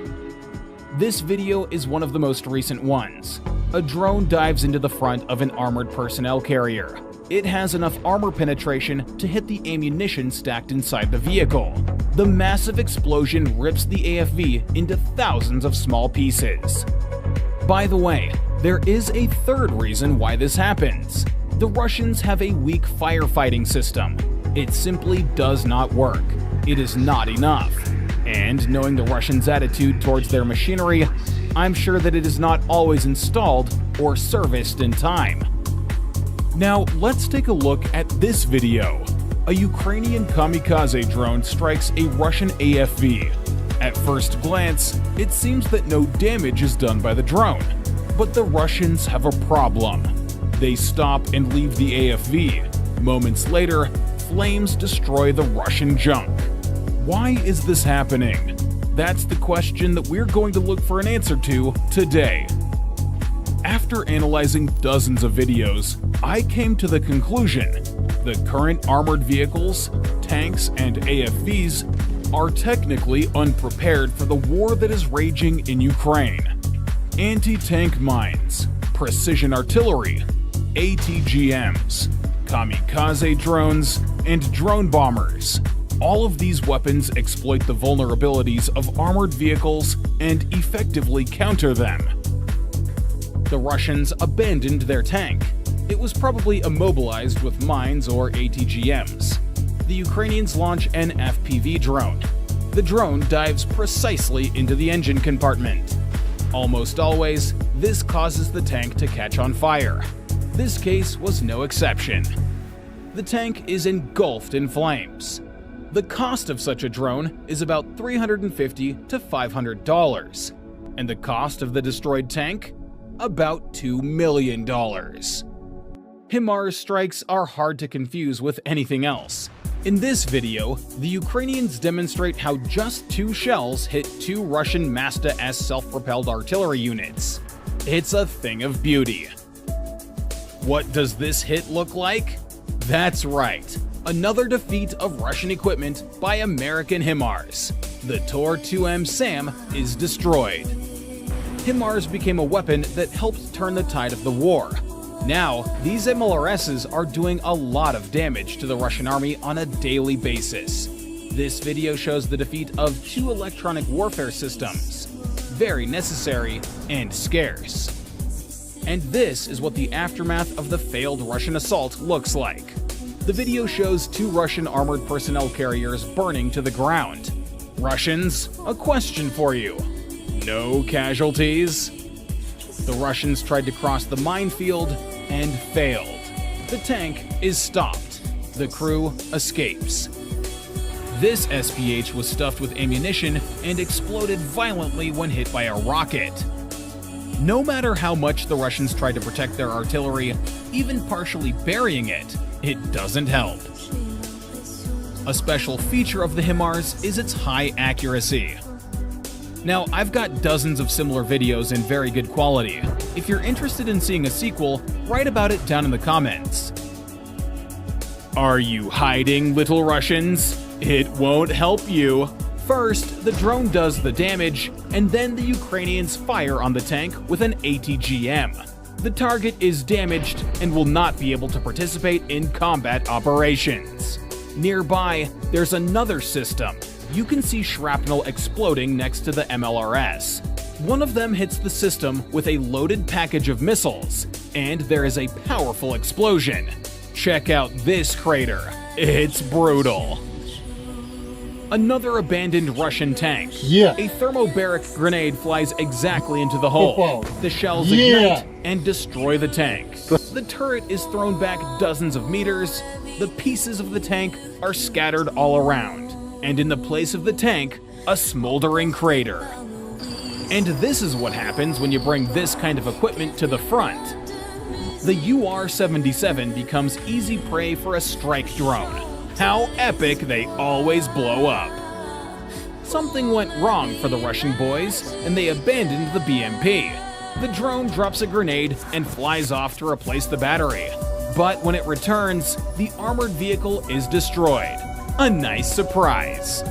This video is one of the most recent ones. A drone dives into the front of an armored personnel carrier. It has enough armor penetration to hit the ammunition stacked inside the vehicle. The massive explosion rips the AFV into thousands of small pieces. By the way, there is a third reason why this happens. The Russians have a weak firefighting system. It simply does not work. It is not enough. And knowing the Russians' attitude towards their machinery, I'm sure that it is not always installed or serviced in time. Now, let's take a look at this video. A Ukrainian kamikaze drone strikes a Russian AFV. At first glance, it seems that no damage is done by the drone. But the Russians have a problem. They stop and leave the AFV. Moments later, flames destroy the Russian junk. Why is this happening? That's the question that we're going to look for an answer to today. After analyzing dozens of videos, I came to the conclusion the current armored vehicles, tanks, and AFVs are technically unprepared for the war that is raging in Ukraine. Anti-tank mines, precision artillery, ATGMs, kamikaze drones, and drone bombers. All of these weapons exploit the vulnerabilities of armored vehicles and effectively counter them. The Russians abandoned their tank. It was probably immobilized with mines or ATGMs. The Ukrainians launch an FPV drone. The drone dives precisely into the engine compartment. Almost always, this causes the tank to catch on fire. This case was no exception. The tank is engulfed in flames. The cost of such a drone is about $350 to $500, and the cost of the destroyed tank? About $2 million. HIMARS strikes are hard to confuse with anything else. In this video, the Ukrainians demonstrate how just 2 shells hit 2 Russian Masta-S self-propelled artillery units. It's a thing of beauty. What does this hit look like? That's right, another defeat of Russian equipment by American HIMARS. The Tor-2M SAM is destroyed. HIMARS became a weapon that helped turn the tide of the war. Now, these MLRSs are doing a lot of damage to the Russian army on a daily basis. This video shows the defeat of 2 electronic warfare systems. Very necessary and scarce. And this is what the aftermath of the failed Russian assault looks like. The video shows 2 Russian armored personnel carriers burning to the ground. Russians, a question for you. No casualties? The Russians tried to cross the minefield and failed. The tank is stopped. The crew escapes. This SPH was stuffed with ammunition and exploded violently when hit by a rocket. No matter how much the Russians tried to protect their artillery, even partially burying it, it doesn't help. A special feature of the HIMARS is its high accuracy. Now, I've got dozens of similar videos in very good quality. If you're interested in seeing a sequel, write about it down in the comments. Are you hiding, little Russians? It won't help you. First, the drone does the damage, and then the Ukrainians fire on the tank with an ATGM. The target is damaged and will not be able to participate in combat operations. Nearby, there's another system. You can see shrapnel exploding next to the MLRS. One of them hits the system with a loaded package of missiles, and there is a powerful explosion. Check out this crater. It's brutal. Another abandoned Russian tank. A thermobaric grenade flies exactly into the hole. The shells ignite and destroy the tank. The turret is thrown back dozens of meters. The pieces of the tank are scattered all around. And in the place of the tank, a smoldering crater. And this is what happens when you bring this kind of equipment to the front. The UR-77 becomes easy prey for a strike drone. How epic they always blow up. Something went wrong for the Russian boys, and they abandoned the BMP. The drone drops a grenade and flies off to replace the battery. But when it returns, the armored vehicle is destroyed. A nice surprise.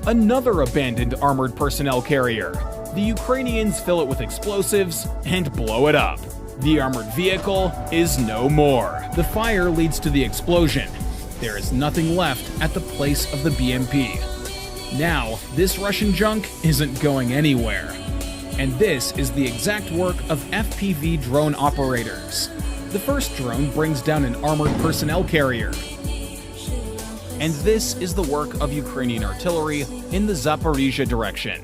Another abandoned armored personnel carrier. The Ukrainians fill it with explosives and blow it up. The armored vehicle is no more. The fire leads to the explosion. There is nothing left at the place of the BMP. Now, this Russian junk isn't going anywhere. And this is the exact work of FPV drone operators. The first drone brings down an armored personnel carrier. And this is the work of Ukrainian artillery in the Zaporizhzhia direction.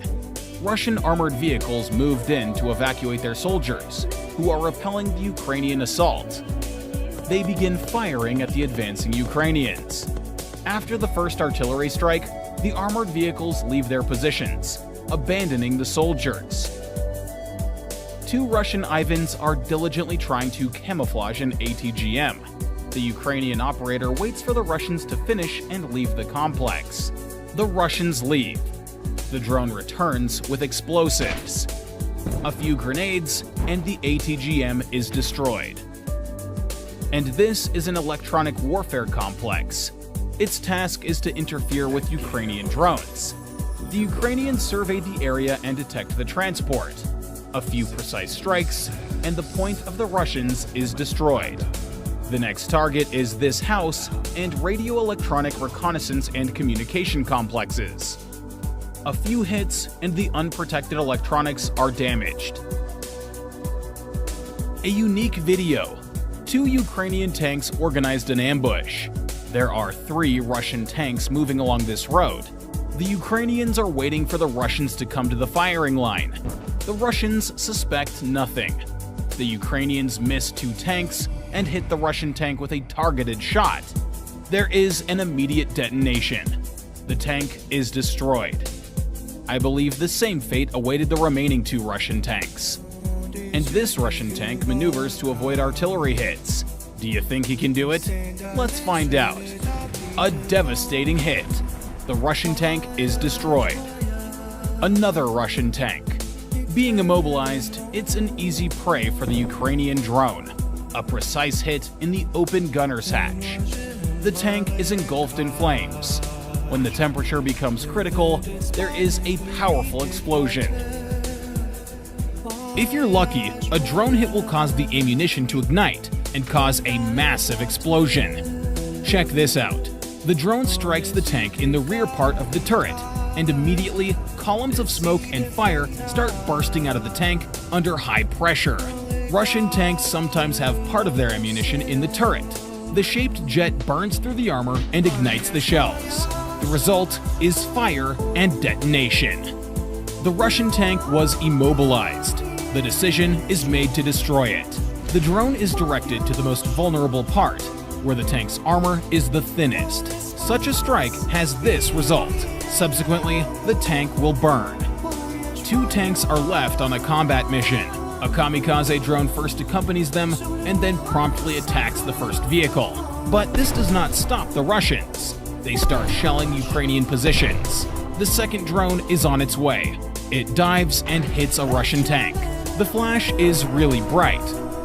Russian armored vehicles moved in to evacuate their soldiers, who are repelling the Ukrainian assault. They begin firing at the advancing Ukrainians. After the first artillery strike, the armored vehicles leave their positions, abandoning the soldiers. Two Russian Ivans are diligently trying to camouflage an ATGM. The Ukrainian operator waits for the Russians to finish and leave the complex. The Russians leave. The drone returns with explosives. A few grenades, and the ATGM is destroyed. And this is an electronic warfare complex. Its task is to interfere with Ukrainian drones. The Ukrainians survey the area and detect the transport. A few precise strikes, and the point of the Russians is destroyed. The next target is this house and radio-electronic reconnaissance and communication complexes. A few hits and the unprotected electronics are damaged. A unique video. Two Ukrainian tanks organized an ambush. There are 3 Russian tanks moving along this road. The Ukrainians are waiting for the Russians to come to the firing line. The Russians suspect nothing. The Ukrainians miss 2 tanks and hit the Russian tank with a targeted shot. There is an immediate detonation. The tank is destroyed. I believe the same fate awaited the remaining 2 Russian tanks. And this Russian tank maneuvers to avoid artillery hits. Do you think he can do it? Let's find out. A devastating hit. The Russian tank is destroyed. Another Russian tank. Being immobilized, it's an easy prey for the Ukrainian drone. A precise hit in the open gunner's hatch. The tank is engulfed in flames. When the temperature becomes critical, there is a powerful explosion. If you're lucky, a drone hit will cause the ammunition to ignite and cause a massive explosion. Check this out. The drone strikes the tank in the rear part of the turret, and immediately, columns of smoke and fire start bursting out of the tank under high pressure. Russian tanks sometimes have part of their ammunition in the turret. The shaped jet burns through the armor and ignites the shells. The result is fire and detonation. The Russian tank was immobilized. The decision is made to destroy it. The drone is directed to the most vulnerable part, where the tank's armor is the thinnest. Such a strike has this result. Subsequently, the tank will burn. 2 tanks are left on a combat mission. A kamikaze drone first accompanies them and then promptly attacks the first vehicle. But this does not stop the Russians. They start shelling Ukrainian positions. The second drone is on its way. It dives and hits a Russian tank. The flash is really bright.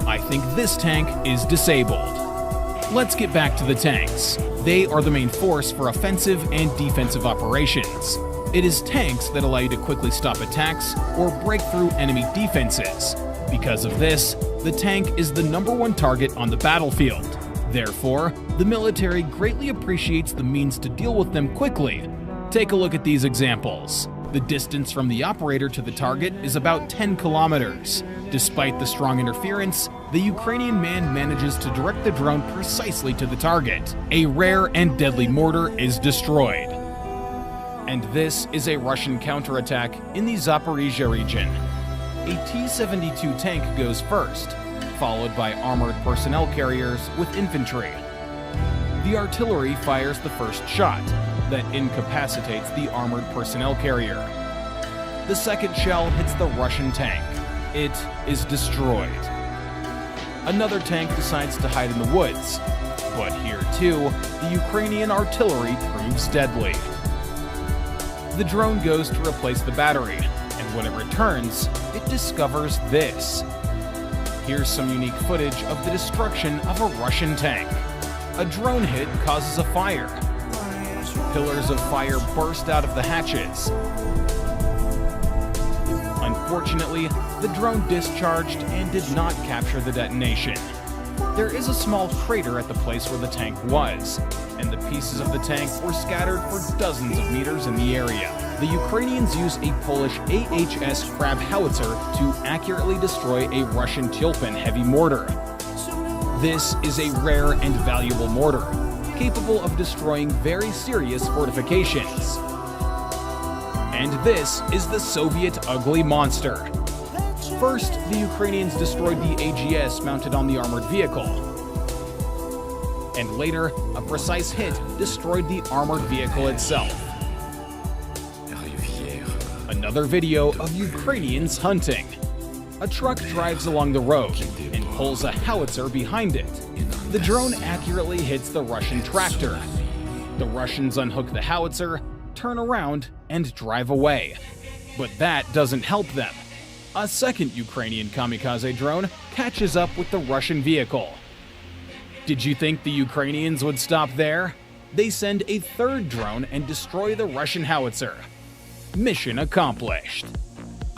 I think this tank is disabled. Let's get back to the tanks. They are the main force for offensive and defensive operations. It is tanks that allow you to quickly stop attacks or break through enemy defenses. Because of this, the tank is the #1 target on the battlefield. Therefore, the military greatly appreciates the means to deal with them quickly. Take a look at these examples. The distance from the operator to the target is about 10 kilometers. Despite the strong interference, the Ukrainian man manages to direct the drone precisely to the target. A rare and deadly mortar is destroyed. And this is a Russian counterattack in the Zaporizhia region. A T-72 tank goes first, followed by armored personnel carriers with infantry. The artillery fires the first shot that incapacitates the armored personnel carrier. The second shell hits the Russian tank. It is destroyed. Another tank decides to hide in the woods, but here too, the Ukrainian artillery proves deadly. The drone goes to replace the battery, and when it returns, it discovers this. Here's some unique footage of the destruction of a Russian tank. A drone hit causes a fire. Pillars of fire burst out of the hatches. Unfortunately, the drone discharged and did not capture the detonation. There is a small crater at the place where the tank was, and the pieces of the tank were scattered for dozens of meters in the area. The Ukrainians use a Polish AHS Crab howitzer to accurately destroy a Russian Tulpin heavy mortar. This is a rare and valuable mortar, capable of destroying very serious fortifications. And this is the Soviet Ugly Monster. First, the Ukrainians destroyed the AGS mounted on the armored vehicle. And later, a precise hit destroyed the armored vehicle itself. Another video of Ukrainians hunting. A truck drives along the road and pulls a howitzer behind it. The drone accurately hits the Russian tractor. The Russians unhook the howitzer, turn around, and drive away. But that doesn't help them. A second Ukrainian kamikaze drone catches up with the Russian vehicle. Did you think the Ukrainians would stop there? They send a third drone and destroy the Russian howitzer. Mission accomplished.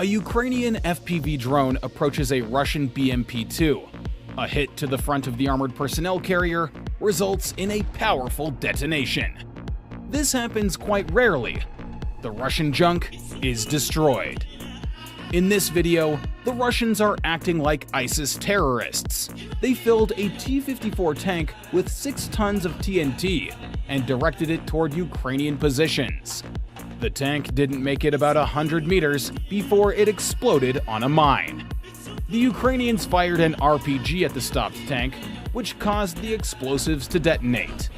A Ukrainian FPV drone approaches a Russian BMP-2. A hit to the front of the armored personnel carrier results in a powerful detonation. This happens quite rarely. The Russian junk is destroyed. In this video, the Russians are acting like ISIS terrorists. They filled a T-54 tank with 6 tons of TNT and directed it toward Ukrainian positions. The tank didn't make it about 100 meters before it exploded on a mine. The Ukrainians fired an RPG at the stopped tank, which caused the explosives to detonate.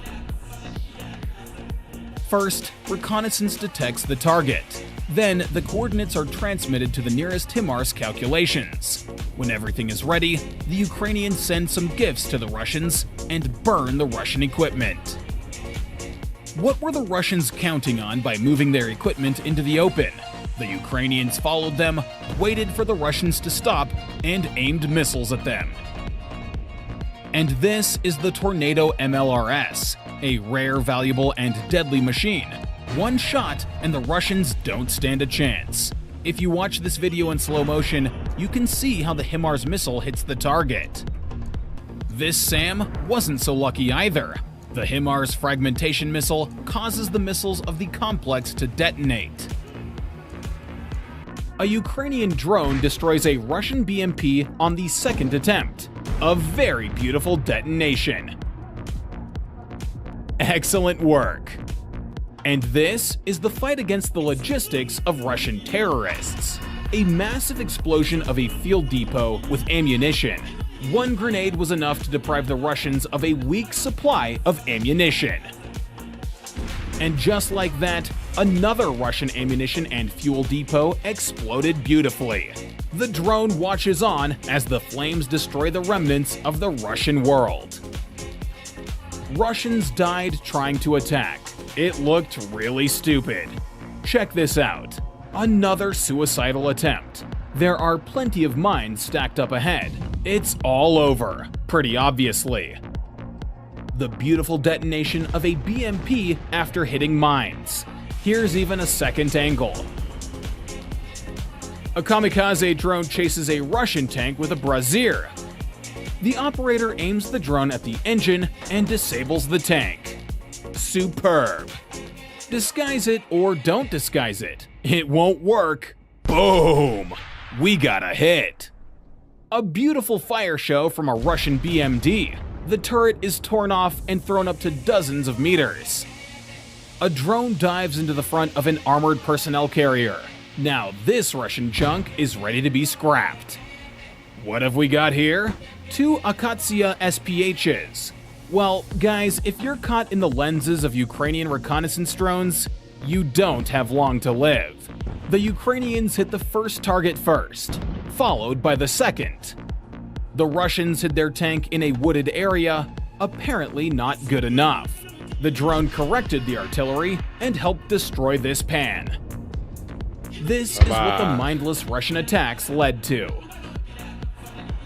First, reconnaissance detects the target. Then, the coordinates are transmitted to the nearest HIMARS calculations. When everything is ready, the Ukrainians send some gifts to the Russians and burn the Russian equipment. What were the Russians counting on by moving their equipment into the open? The Ukrainians followed them, waited for the Russians to stop, and aimed missiles at them. And this is the Tornado MLRS, a rare, valuable, and deadly machine. One shot, and the Russians don't stand a chance. If you watch this video in slow motion, you can see how the HIMARS missile hits the target. This SAM wasn't so lucky either. The HIMARS fragmentation missile causes the missiles of the complex to detonate. A Ukrainian drone destroys a Russian BMP on the second attempt. A very beautiful detonation. Excellent work. And this is the fight against the logistics of Russian terrorists. A massive explosion of a field depot with ammunition. One grenade was enough to deprive the Russians of a weak supply of ammunition. And just like that, another Russian ammunition and fuel depot exploded beautifully. The drone watches on as the flames destroy the remnants of the Russian world. Russians died trying to attack. It looked really stupid. Check this out. Another suicidal attempt. There are plenty of mines stacked up ahead. It's all over, pretty obviously. The beautiful detonation of a BMP after hitting mines. Here's even a second angle. A kamikaze drone chases a Russian tank with a brazier. The operator aims the drone at the engine and disables the tank. Superb. Disguise it or don't disguise it. It won't work. Boom! We got a hit. A beautiful fire show from a Russian BMD. The turret is torn off and thrown up to dozens of meters. A drone dives into the front of an armored personnel carrier. Now this Russian junk is ready to be scrapped. What have we got here? 2 Akatsiya SPHs. Well, guys, if you're caught in the lenses of Ukrainian reconnaissance drones, you don't have long to live. The Ukrainians hit the first target first, followed by the second. The Russians hid their tank in a wooded area, apparently not good enough. The drone corrected the artillery and helped destroy this pan. This is what the mindless Russian attacks led to.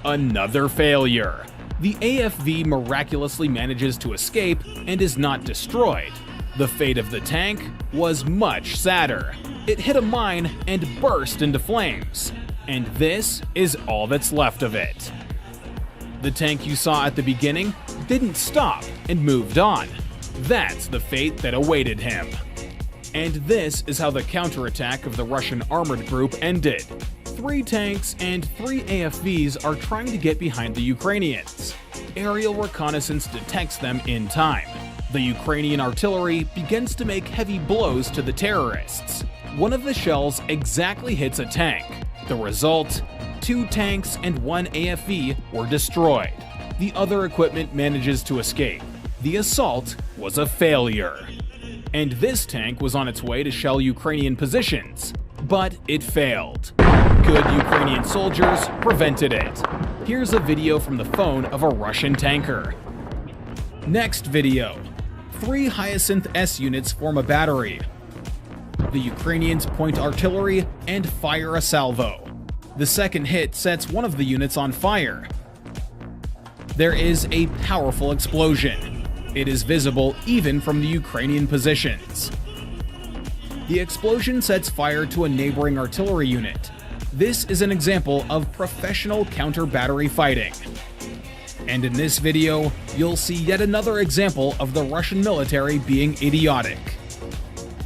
Another failure. The AFV miraculously manages to escape and is not destroyed. The fate of the tank was much sadder. It hit a mine and burst into flames. And this is all that's left of it. The tank you saw at the beginning didn't stop and moved on. That's the fate that awaited him. And this is how the counterattack of the Russian armored group ended. 3 tanks and 3 AFVs are trying to get behind the Ukrainians. Aerial reconnaissance detects them in time. The Ukrainian artillery begins to make heavy blows to the terrorists. One of the shells exactly hits a tank. The result? 2 tanks and 1 AFV were destroyed. The other equipment manages to escape. The assault was a failure. And this tank was on its way to shell Ukrainian positions, but it failed. Good Ukrainian soldiers prevented it. Here's a video from the phone of a Russian tanker. Next video. 3 Hyacinth S units form a battery. The Ukrainians point artillery and fire a salvo. The second hit sets one of the units on fire. There is a powerful explosion. It is visible even from the Ukrainian positions. The explosion sets fire to a neighboring artillery unit. This is an example of professional counter-battery fighting. And in this video, you'll see yet another example of the Russian military being idiotic.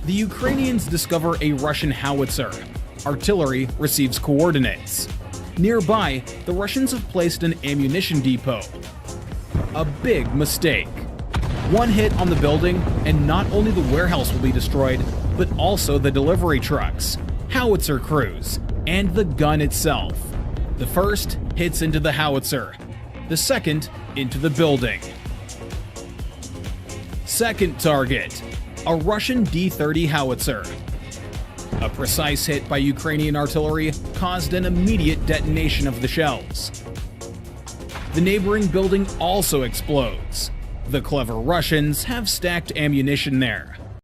The Ukrainians discover a Russian howitzer. Artillery receives coordinates. Nearby, the Russians have placed an ammunition depot. A big mistake. One hit on the building, and not only the warehouse will be destroyed, but also the delivery trucks, howitzer crews, and the gun itself. The first hits into the howitzer, the second into the building. Second target, a Russian D-30 howitzer. A precise hit by Ukrainian artillery caused an immediate detonation of the shells. The neighboring building also explodes. The clever Russians have stacked ammunition there.